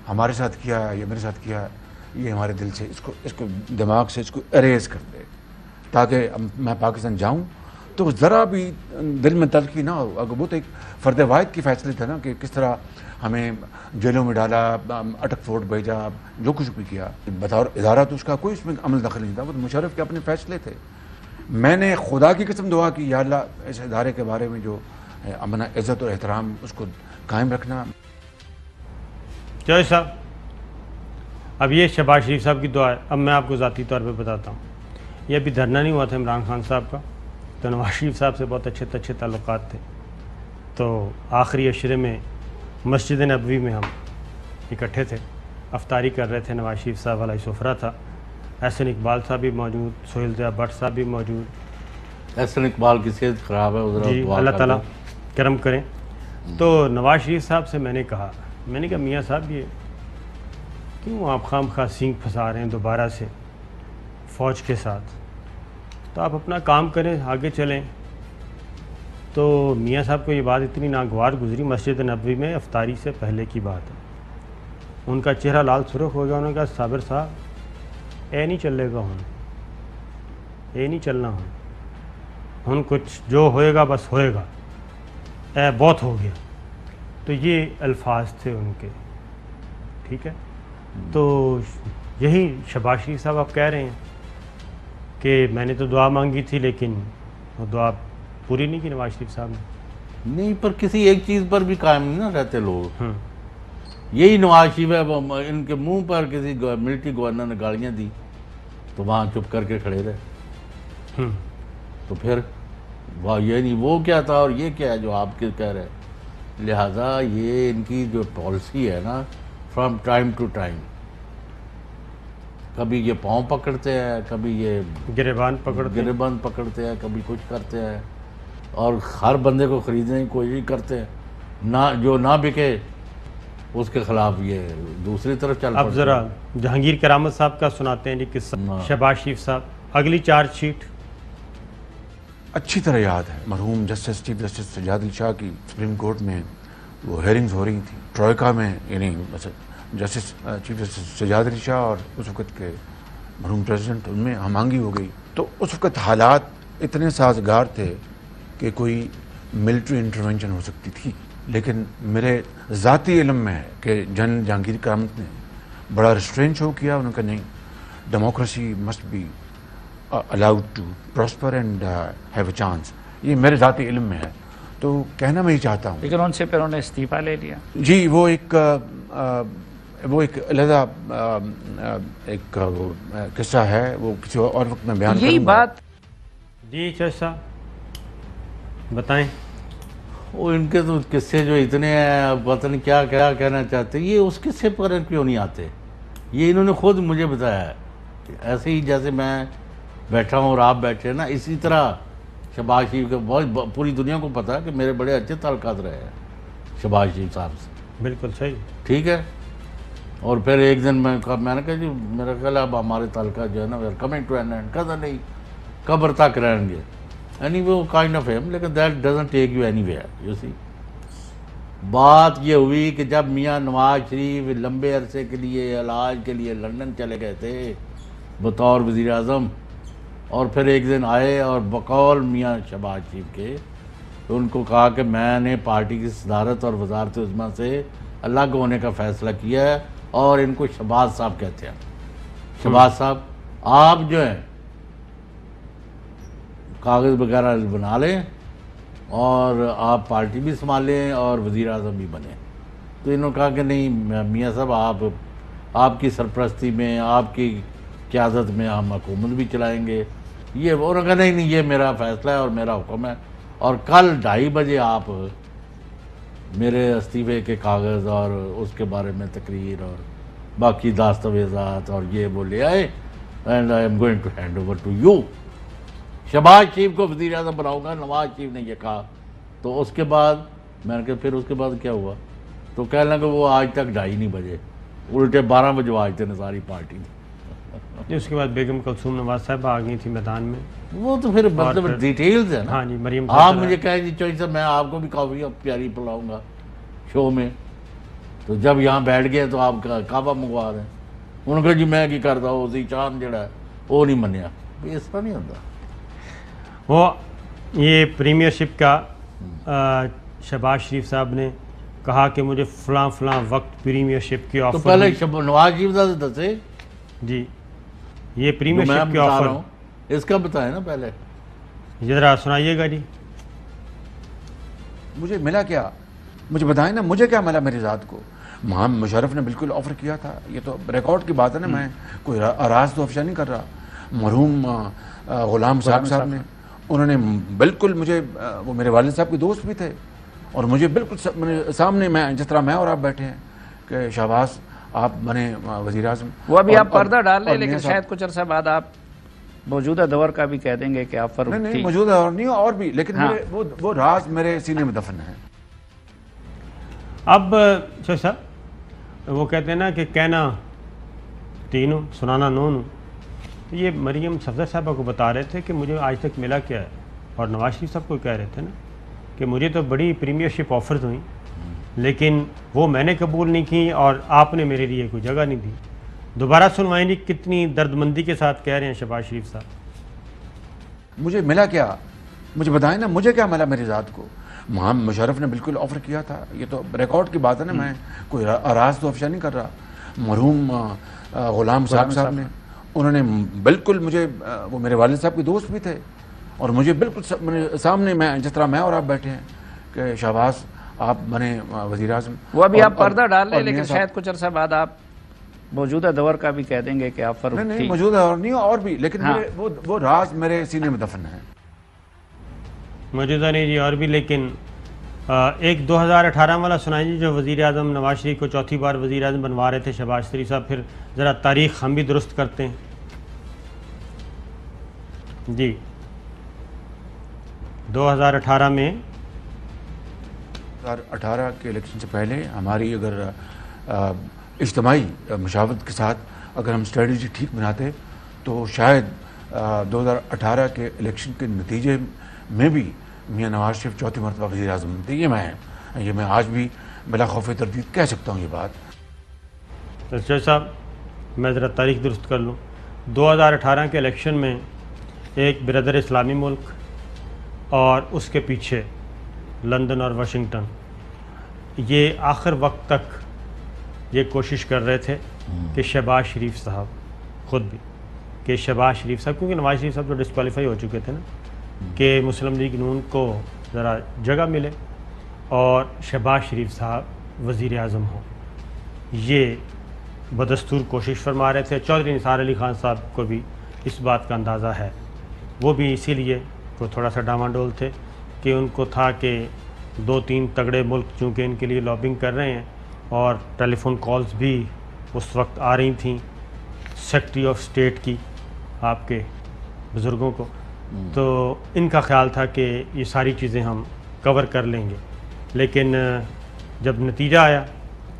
ہمارے ساتھ کیا ہے یا میرے ساتھ کیا ہے یہ ہمارے دل سے اس کو دماغ سے اس کو اریز کر دے تاکہ میں پاکستان جاؤں تو ذرا بھی دل میں تلخی نہ ہو. اگر وہ تو ایک فرد واحد کی فیصلے تھا نا کہ کس طرح ہمیں جیلوں میں ڈالا, اٹک فورٹ بھیجا, جو کچھ بھی کیا بطور ادارہ تو اس کا کوئی اس میں عمل دخل نہیں تھا, وہ مشرف کے اپنے فیصلے تھے. میں نے خدا کی قسم دعا کی یا اللہ اس ادارے کے بارے میں جو امن عزت اور احترام اس کو قائم رکھنا. جوئی صاحب اب یہ شہباز شریف صاحب کی دعا ہے. اب میں آپ کو ذاتی طور پہ بتاتا ہوں, یہ ابھی دھرنا نہیں ہوا تھا عمران خان صاحب کا تو نواز شریف صاحب سے بہت اچھے تعلقات تھے. تو آخری عشرے میں مسجد نبوی میں ہم اکٹھے تھے, افطاری کر رہے تھے. نواز شریف صاحب والا سفرہ تھا, احسن اقبال صاحب بھی موجود, سہیل ضیاء بٹ صاحب بھی موجود. احسن اقبال کی صحت خراب ہے, جی اللہ تعالیٰ کرم کریں. تو نواز شریف صاحب سے میں نے کہا میاں صاحب یہ کیوں آپ خام خواہ سینگ پھنسا رہے ہیں دوبارہ سے فوج کے ساتھ, تو آپ اپنا کام کریں, آگے چلیں. تو میاں صاحب کو یہ بات اتنی ناگوار گزری, مسجد نبوی میں افطاری سے پہلے کی بات ہے. ان کا چہرہ لال سرخ ہو گیا. انہوں نے کہا صابر صاحب اے نہیں چلے گا, اے نہیں چلنا, ہن کچھ جو ہوئے گا بس ہوئے گا, اے بہت ہو گیا. تو یہ الفاظ تھے ان کے, ٹھیک ہے. تو یہی شہباز شریف صاحب آپ کہہ رہے ہیں کہ میں نے تو دعا مانگی تھی لیکن وہ دعا پوری نہیں کی نواز شریف صاحب نے. نہیں, پر کسی ایک چیز پر بھی قائم نہیں نہ رہتے لوگ. یہی نواز شریف ہے, ان کے منہ پر کسی ملٹری گورنر نے گالیاں دی تو وہاں چپ کر کے کھڑے رہے. تو پھر یہ نہیں وہ کیا تھا اور یہ کیا ہے جو آپ کہہ رہے ہیں. لہٰذا یہ ان کی جو پالیسی ہے نا, فرام ٹائم ٹو ٹائم, کبھی یہ پاؤں پکڑتے ہیں, کبھی یہ گریبان پکڑتے ہیں, کبھی کچھ کرتے ہیں, اور ہر بندے کو خریدنے کی کوشش کرتے ہیں. نہ جو نہ بکے اس کے خلاف یہ دوسری طرف چل. اب ذرا جہانگیر کرامت صاحب کا سناتے ہیں جی قصہ. شہباز شریف صاحب اگلی چارج شیٹ اچھی طرح یاد ہے. مرحوم چیف جسٹس سجاد علی شاہ کی سپریم کورٹ میں وہ ہیئرنگز ہو رہی تھیں ٹروئکا میں, یعنی چیف جسٹس سجاد علی شاہ اور اس وقت کے مرحوم پریزیڈنٹ, ان میں ہم آہنگی ہو گئی. تو اس وقت حالات اتنے سازگار تھے کہ کوئی ملٹری انٹرونشن ہو سکتی تھی, لیکن میرے ذاتی علم میں ہے کہ جنرل جہانگیر کرامت نے بڑا ریسٹرین شو کیا. انہوں نے کہا نہیں, democracy must be allowed to prosper and have a chance. یہ میرے ذاتی علم میں ہے, تو کہنا میں ہی چاہتا ہوں. لیکن ان سے پھر انہوں نے استعفیٰ لے لیا. جی وہ ایک علیحدہ ایک قصہ ہے, وہ کسی اور وقت میں بیان کروں گا. یہی بات جی چشا بتائیں. وہ ان کے تو قصے جو اتنے ہیں, پتہ نہیں کیا کیا کہنا چاہتے. یہ اس قصے پر کیوں نہیں آتے, یہ انہوں نے خود مجھے بتایا ہے. ایسے ہی جیسے میں بیٹھا ہوں اور آپ بیٹھے نا, اسی طرح شہباز شریف کے بہت پوری دنیا کو پتا ہے کہ میرے بڑے اچھے تعلقات رہے ہیں شہباز شریف صاحب سے. بالکل صحیح, ٹھیک ہے. اور پھر ایک دن میں نے کہا جی میرا خیال ہے اب ہمارے تعلقات جو ہے نا کمنگ ٹو این اینڈ. کہا نہیں, قبر تک رہیں گے. Anyway kind of him, لیکن that doesn't take you anywhere. You see بات یہ ہوئی کہ جب میاں نواز شریف لمبے عرصے کے لیے علاج کے لیے لندن چلے گئے تھے بطور وزیر اعظم، اور پھر ایک دن آئے اور بقول میاں شہباز شریف کے تو ان کو کہا کہ میں نے پارٹی کی صدارت اور وزارت عظمیٰ سے الگ ہونے کا فیصلہ کیا ہے، اور ان کو شہباز صاحب کہتے ہیں۔ شہباز صاحب آپ جو ہیں کاغذ وغیرہ بنا لیں اور آپ پارٹی بھی سنبھالیں اور وزیر اعظم بھی بنیں۔ تو انہوں نے کہا کہ نہیں میاں صاحب، آپ کی سرپرستی میں، آپ کی قیادت میں ہم حکومت بھی چلائیں گے۔ یہ انہوں نے کہا نہیں یہ میرا فیصلہ ہے اور میرا حکم ہے، اور کل 2:30 بجے آپ میرے استعفے کے کاغذ اور اس کے بارے میں تقریر اور باقی دستاویزات اور یہ وہ لے آئے، and I am going to hand over to you. Shehbaz Sharif کو وزیر اعظم بناؤں گا، نواز شریف نے یہ کہا۔ تو اس کے بعد میں نے کہا پھر اس کے بعد کیا ہوا؟ تو کہنے لگا وہ آج تک 2:30 بجے، الٹے 12 بجے آج تھے ساری پارٹی میں۔ اس کے بعد بیگم کلثوم نواز صاحب آ گئی تھی میدان میں۔ وہ تو پھر مطلب ڈیٹیلز ہے نا۔ ہاں جی، مریم آپ مجھے کہیں جی چوہی صاحب میں آپ کو بھی کافی پیاری پلاؤں گا شو میں، تو جب یہاں بیٹھ گئے تو آپ کعبہ منگوا رہے ہیں۔ انہوں نے کہا جی میں کی کرتا ہوں، اسی چاند جڑا ہے وہ نہیں منیا۔ اس طرح نہیں ہوتا۔ وہ یہ پریمیئر شپ کا شہباز شریف صاحب نے کہا کہ مجھے فلاں وقت پریمیئر شپ کی تو آفر پہلے نواز شریف صاحب سے دسے جی، یہ پریمیئر میں شپ کی بتا آفر رہا ہوں، اس کا بتائیں نا پہلے۔ ذرا سنائیے گا جی۔ مجھے ملا کیا؟ مجھے بتائیں نا مجھے کیا ملا میری ذات کو؟ محمد مشرف نے بالکل آفر کیا تھا، یہ تو ریکارڈ کی بات ہے نا، میں کوئی راز تو افشا نہیں کر رہا۔ مرحوم غلام صاحب نے انہوں نے بالکل مجھے، وہ میرے والد صاحب کے دوست بھی تھے، اور مجھے بالکل سامنے، میں جس طرح میں اور آپ بیٹھے ہیں کہ شہباز آپ بنے وزیر اعظم۔ وہ ابھی آپ پردہ ڈال لیں، لیکن شاید کچھ عرصہ بعد آپ موجودہ دور کا بھی کہہ دیں گے کہ آپ فروخت نہیں موجودہ اور نہیں اور بھی، لیکن وہ راز میرے سینے میں دفن ہے۔ اب شیخ صاحب وہ کہتے ہیں نا کہ کہنا تینوں سنانا نون، تو یہ مریم صفدر صاحبہ کو بتا رہے تھے کہ مجھے آج تک ملا کیا ہے، اور نواز شریف صاحب کو کہہ رہے تھے نا کہ مجھے تو بڑی پریمیئر شپ آفرز ہوئیں، لیکن وہ میں نے قبول نہیں کی اور آپ نے میرے لیے کوئی جگہ نہیں دی۔ دوبارہ سنوائیں جی، کتنی درد مندی کے ساتھ کہہ رہے ہیں شہباز شریف صاحب۔ مجھے ملا کیا؟ مجھے بتائیں نا مجھے کیا ملا میری ذات کو؟ محمد مشرف نے بالکل آفر کیا تھا، یہ تو ریکارڈ کی بات ہے نا، میں کوئی راز تو افشا نہیں کر رہا۔ مرحوم غلام صاحب نے انہوں نے بالکل مجھے، وہ میرے والد صاحب کے دوست بھی تھے، اور مجھے بالکل سامنے، میں جس طرح میں اور آپ بیٹھے ہیں کہ شہباز آپ بنے وزیر اعظم۔ وہ ابھی آپ پردہ ڈال لیں، لیکن شاید کچھ عرصہ بعد آپ موجودہ دور کا بھی کہہ دیں گے کہ آپ فروخت نہیں موجودہ اور نہیں اور بھی، لیکن وہ راز میرے سینے میں دفن ہے۔ موجودہ نہیں جی اور بھی، لیکن ایک 2018 والا سنائیں جی جو وزیر اعظم نواز شریف کو چوتھی بار وزیر اعظم بنوا رہے تھے شہباز شریف صاحب، پھر ذرا تاریخ ہم بھی درست کرتے ہیں جی۔ 2018 میں 2018 کے الیکشن سے پہلے ہماری اگر اجتماعی مشاورت کے ساتھ اگر ہم اسٹریٹجی ٹھیک بناتے تو شاید 2018 کے الیکشن کے نتیجے میں بھی میاں نواز شریف چوتھی مرتبہ وزیر اعظم بنتے۔ یہ میں آج بھی بلا خوف تردید کہہ سکتا ہوں یہ بات۔ شیخ صاحب میں ذرا تاریخ درست کر لوں۔ 2018 کے الیکشن میں ایک برادر اسلامی ملک اور اس کے پیچھے لندن اور واشنگٹن، یہ آخر وقت تک یہ کوشش کر رہے تھے کہ شہباز شریف صاحب خود بھی، کہ شہباز شریف صاحب، کیونکہ نواز شریف صاحب تو ڈسکوالیفائی ہو چکے تھے نا، کہ مسلم لیگ نون کو ذرا جگہ ملے اور شہباز شریف صاحب وزیر اعظم ہوں، یہ بدستور کوشش فرما رہے تھے۔ چودھری نثار علی خان صاحب کو بھی اس بات کا اندازہ ہے، وہ بھی اسی لیے کو تھوڑا سا ڈاماڈول تھے کہ ان کو تھا کہ 2-3 تگڑے ملک چونکہ ان کے لیے لابنگ کر رہے ہیں، اور ٹیلی فون کالز بھی اس وقت آ رہی تھیں سیکرٹری آف اسٹیٹ کی آپ کے بزرگوں کو، تو ان کا خیال تھا کہ یہ ساری چیزیں ہم کور کر لیں گے، لیکن جب نتیجہ آیا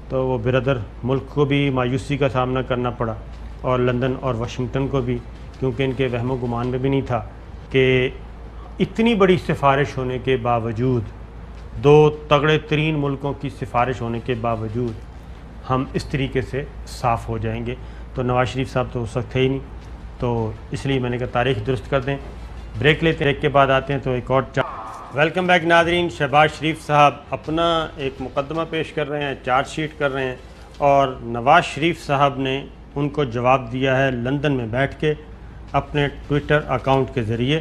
تو وہ برادر ملک کو بھی مایوسی کا سامنا کرنا پڑا، اور لندن اور واشنگٹن کو بھی، کیونکہ ان کے وہم و گمان میں بھی نہیں تھا کہ اتنی بڑی سفارش ہونے کے باوجود دو تگڑے ترین ملکوں کی سفارش ہونے کے باوجود ہم اس طریقے سے صاف ہو جائیں گے. تو نواز شریف صاحب تو اس وقت تھے ہی نہیں, تو اس لیے میں نے کہا تاریخ درست کر دیں. بریک لیتے ہیں, بریک کے بعد آتے ہیں تو ایک اور ویلکم بیک ناظرین. شہباز شریف صاحب اپنا ایک مقدمہ پیش کر رہے ہیں, چارج شیٹ کر رہے ہیں, اور نواز شریف صاحب نے ان کو جواب دیا ہے لندن میں بیٹھ کے اپنے ٹویٹر اکاؤنٹ کے ذریعے,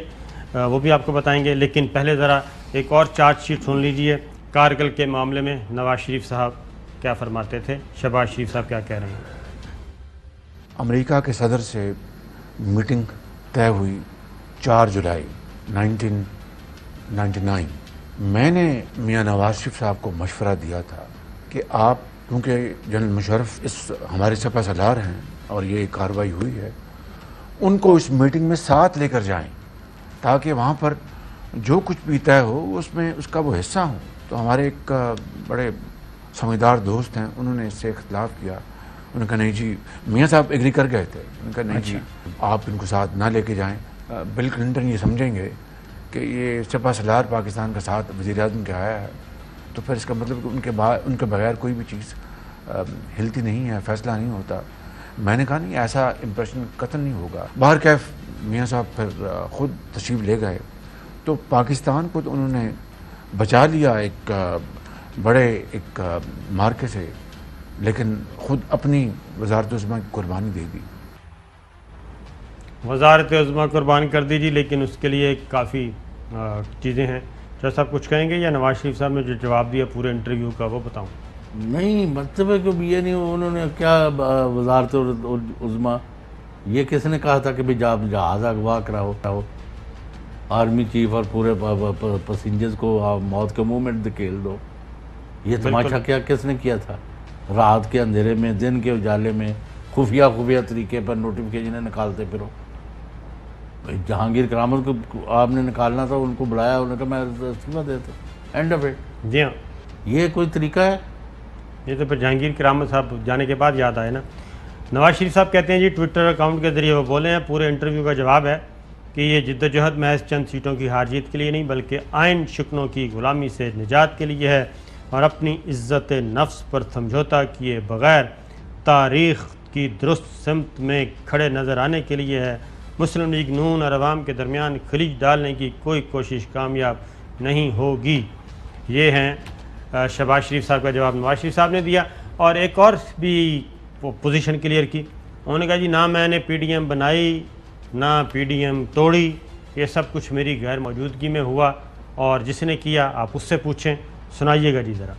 وہ بھی آپ کو بتائیں گے. لیکن پہلے ذرا ایک اور چارج شیٹ سن لیجئے. کارگل کے معاملے میں نواز شریف صاحب کیا فرماتے تھے, شہباز شریف صاحب کیا کہہ رہے ہیں. امریکہ کے صدر سے میٹنگ طے ہوئی 4 جولائی 1999. میں نے میاں نواز شریف صاحب کو مشورہ دیا تھا کہ آپ, کیونکہ جنرل مشرف اس ہمارے سپہ سالار ہیں اور یہ کارروائی ہوئی ہے, ان کو اس میٹنگ میں ساتھ لے کر جائیں تاکہ وہاں پر جو کچھ بھی طے ہو اس میں اس کا وہ حصہ ہوں. تو ہمارے ایک بڑے سمجھدار دوست ہیں, انہوں نے اس سے اختلاف کیا. انہوں نے کہا نہیں جی, میاں صاحب ایگری کر گئے تھے, انہوں نے کہا نہیں جی آپ ان کو ساتھ نہ لے کے جائیں. بل کلنٹن یہ سمجھیں گے کہ یہ سپہ سالار پاکستان کا ساتھ وزیر اعظم کے آیا ہے, تو پھر اس کا مطلب کہ ان کے بغیر کوئی بھی چیز ہلتی نہیں ہے, فیصلہ نہیں ہوتا. میں نے کہا نہیں, ایسا امپریشن قطعاً نہیں ہوگا. باہر کیف میاں صاحب پھر خود تشریف لے گئے, تو پاکستان کو تو انہوں نے بچا لیا ایک بڑے ایک مارکے سے, لیکن خود اپنی وزارت عظمیٰ کی قربانی دے دی. وزارت عظمیٰ قربان کر دیجیے, لیکن اس کے لیے کافی چیزیں ہیں. جیسا صاحب کچھ کہیں گے, یا نواز شریف صاحب نے جو جواب دیا پورے انٹرویو کا وہ بتاؤں. نہیں, مطلب ہے کہ یہ نہیں, انہوں نے کیا وزارت عظمیٰ, یہ کس نے کہا تھا کہ بھئی جہاز اغوا کراؤ, آرمی چیف اور پورے پیسنجرز کو موت کے منہ میں دھکیل دو. یہ تماشا کیا کس نے کیا تھا؟ رات کے اندھیرے میں, دن کے اجالے میں, خفیہ طریقے پر نوٹیفیکیشنیں نکالتے پھرو. جہانگیر کرامت کو آپ نے نکالنا تھا, ان کو بلایا, انہوں نے کہا میں استعفیٰ دیتا, اینڈ آف اٹ. جی ہاں, یہ کوئی طریقہ ہے؟ یہ تو پھر جہانگیر کرامت صاحب جانے کے بعد یاد آئے نا. نواز شریف صاحب کہتے ہیں جی ٹویٹر اکاؤنٹ کے ذریعے وہ بولے ہیں, پورے انٹرویو کا جواب ہے کہ یہ جدوجہد محض چند سیٹوں کی ہار جیت کے لیے نہیں بلکہ آئین شکنوں کی غلامی سے نجات کے لیے ہے, اور اپنی عزت نفس پر سمجھوتا کیے بغیر تاریخ کی درست سمت میں کھڑے نظر آنے کے لیے ہے. مسلم لیگ نون اور عوام کے درمیان خلیج ڈالنے کی کوئی کوشش کامیاب نہیں ہوگی. یہ ہیں شہباز شریف صاحب کا جواب نواز شریف صاحب نے دیا. اور ایک اور بھی پوزیشن کلیئر کی, انہوں نے کہا جی نہ میں نے پی ڈی ایم بنائی نہ پی ڈی ایم توڑی, یہ سب کچھ میری غیر موجودگی میں ہوا, اور جس نے کیا آپ اس سے پوچھیں. سنائیے گا جی ذرا.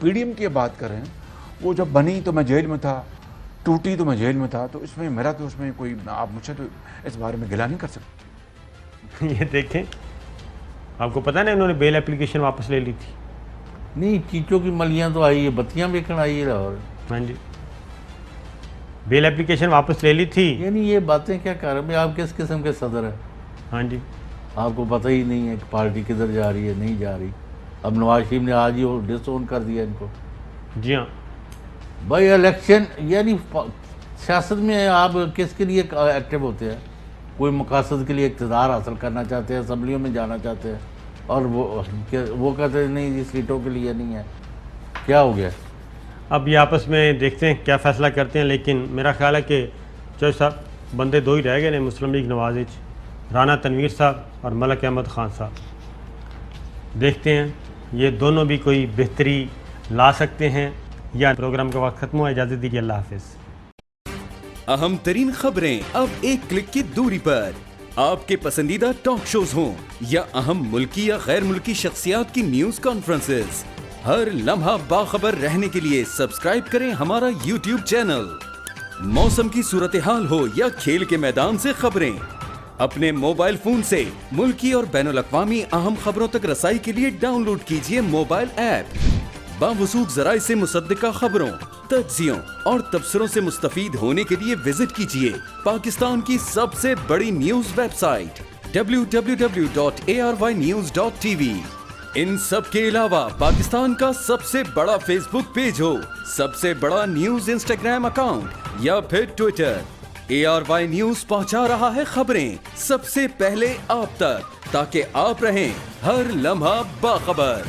پی ڈی ایم کی بات کریں, وہ جب بنی تو میں جیل میں تھا, ٹوٹی تو میں جیل میں تھا, تو اس میں میرا تو اس میں کوئی, آپ مجھ سے تو اس بارے میں گلہ نہیں کر سکتے. یہ دیکھیں, آپ کو پتہ نا انہوں نے بیل اپلیکیشن واپس لے لی تھی. نہیں, چیچوں کی ملیاں تو آئی ہے, بتیاں بیکن آئی ہے. اور ہاں جی, بیل اپلیکیشن واپس لے لی تھی. یعنی یہ باتیں کیا کر رہے ہیں, آپ کس قسم کے صدر ہیں؟ ہاں جی, آپ کو پتہ ہی نہیں ہے کہ پارٹی کدھر جا رہی ہے, نہیں جا رہی. اب نواز شریف نے آج ہی ڈس اون کر دیا ان کو. جی ہاں بھائی الیکشن, یعنی سیاست میں آپ کس کے لیے ایکٹیو ہوتے ہیں؟ کوئی مقاصد کے لیے اقتدار حاصل کرنا چاہتے ہیں, اسمبلیوں میں جانا چاہتے ہیں, اور وہ کہتے ہیں نہیں, سیٹوں کے لیے نہیں ہے. کیا ہو گیا؟ اب یہ آپس میں دیکھتے ہیں کیا فیصلہ کرتے ہیں. لیکن میرا خیال ہے کہ جج صاحب بندے دو ہی رہ گئے نے مسلم لیگ نواز, رانا تنویر صاحب اور ملک احمد خان صاحب. دیکھتے ہیں یہ دونوں بھی کوئی بہتری لا سکتے ہیں یا. پروگرام کا وقت ختم ہوا, اجازت دیجیے, اللہ حافظ. اہم ترین خبریں اب ایک کلک کی دوری پر. آپ کے پسندیدہ ٹاک شوز ہوں یا اہم ملکی یا غیر ملکی شخصیات کی نیوز کانفرنسز, ہر لمحہ باخبر رہنے کے لیے سبسکرائب کریں ہمارا یوٹیوب چینل. موسم کی صورتحال ہو یا کھیل کے میدان سے خبریں, اپنے موبائل فون سے ملکی اور بین الاقوامی اہم خبروں تک رسائی کے لیے ڈاؤن لوڈ کیجیے موبائل ایپ. باوثوق ذرائع سے مصدقہ خبروں, تجزیوں اور تبصروں سے مستفید ہونے کے لیے وزٹ کیجیے پاکستان کی سب سے بڑی نیوز ویب سائٹ www.arYnews.tv. ان سب کے علاوہ پاکستان کا سب سے بڑا فیس بک پیج ہو, سب سے بڑا نیوز انسٹاگرام اکاؤنٹ یا پھر ٹویٹر, ARY نیوز پہنچا رہا ہے خبریں سب سے پہلے آپ تک, تاکہ آپ رہیں ہر لمحہ باخبر.